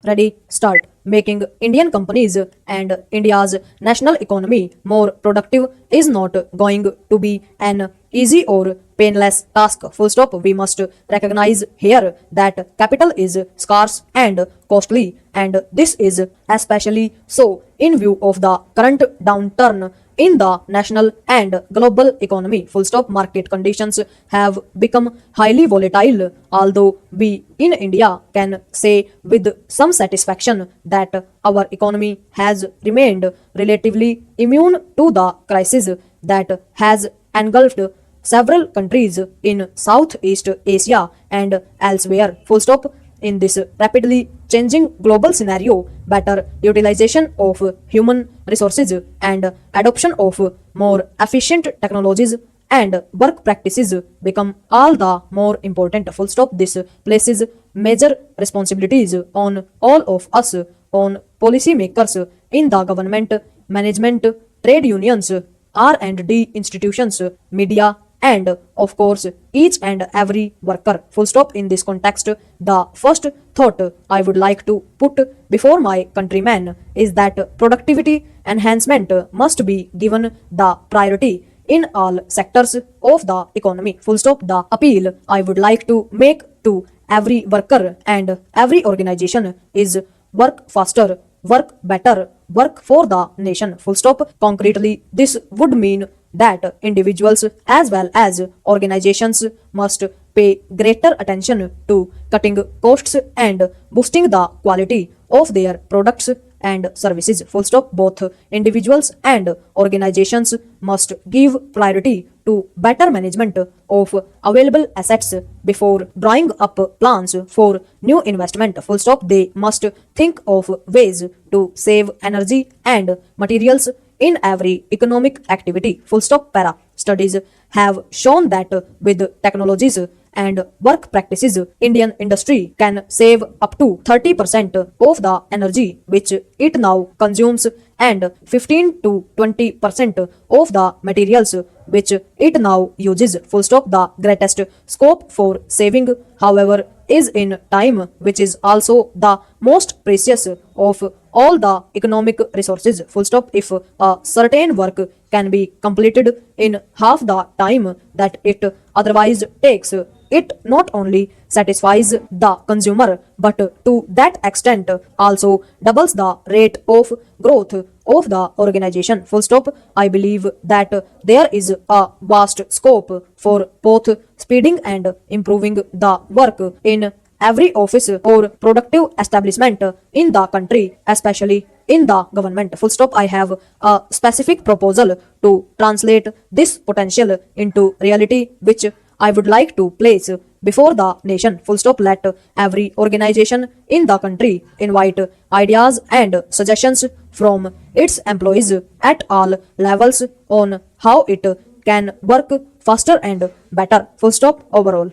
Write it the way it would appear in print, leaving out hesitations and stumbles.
Ready, start. Making Indian companies and India's national economy more productive is not going to be an easy or painless task. Full stop. We must recognize here that capital is scarce and costly, and this is especially so in view of the current downturn in the national and global economy. Full stop. Market conditions have become highly volatile, although we in India can say with some satisfaction that our economy has remained relatively immune to the crisis that has engulfed several countries in Southeast Asia and elsewhere. Full stop. In this rapidly changing global scenario, better utilization of human resources and adoption of more efficient technologies and work practices become all the more important. Full stop. This places major responsibilities on all of us, on policymakers in the government, management, trade unions, R&D institutions, media, and of course each and every worker. Full stop. In this context, the first thought I would like to put before my countrymen is that productivity enhancement must be given the priority in all sectors of the economy. Full stop. The appeal I would like to make to every worker and every organization is work faster, work better, work for the nation. Full stop. Concretely, this would mean that individuals as well as organizations must pay greater attention to cutting costs and boosting the quality of their products and services. Full stop. Both individuals and organizations must give priority to better management of available assets before drawing up plans for new investment. Full stop. They must think of ways to save energy and materials in every economic activity. Full stop. Para. Studies have shown that with technologies and work practices, Indian industry can save up to 30% of the energy which it now consumes and 15 to 20% of the materials which it now uses. Full stop. The greatest scope for saving, however, is in time, which is also the most precious of all the economic resources. Full stop. If a certain work can be completed in half the time that it otherwise takes, it not only satisfies the consumer but to that extent also doubles the rate of growth of the organization. Full stop. I believe that there is a vast scope for both speeding and improving the work in every office or productive establishment in the country, especially in the government. Full stop. I have a specific proposal to translate this potential into reality, which I would like to place before the nation. Full stop. Let every organization in the country invite ideas and suggestions from its employees at all levels on how it can work faster and better. Full stop. Overall.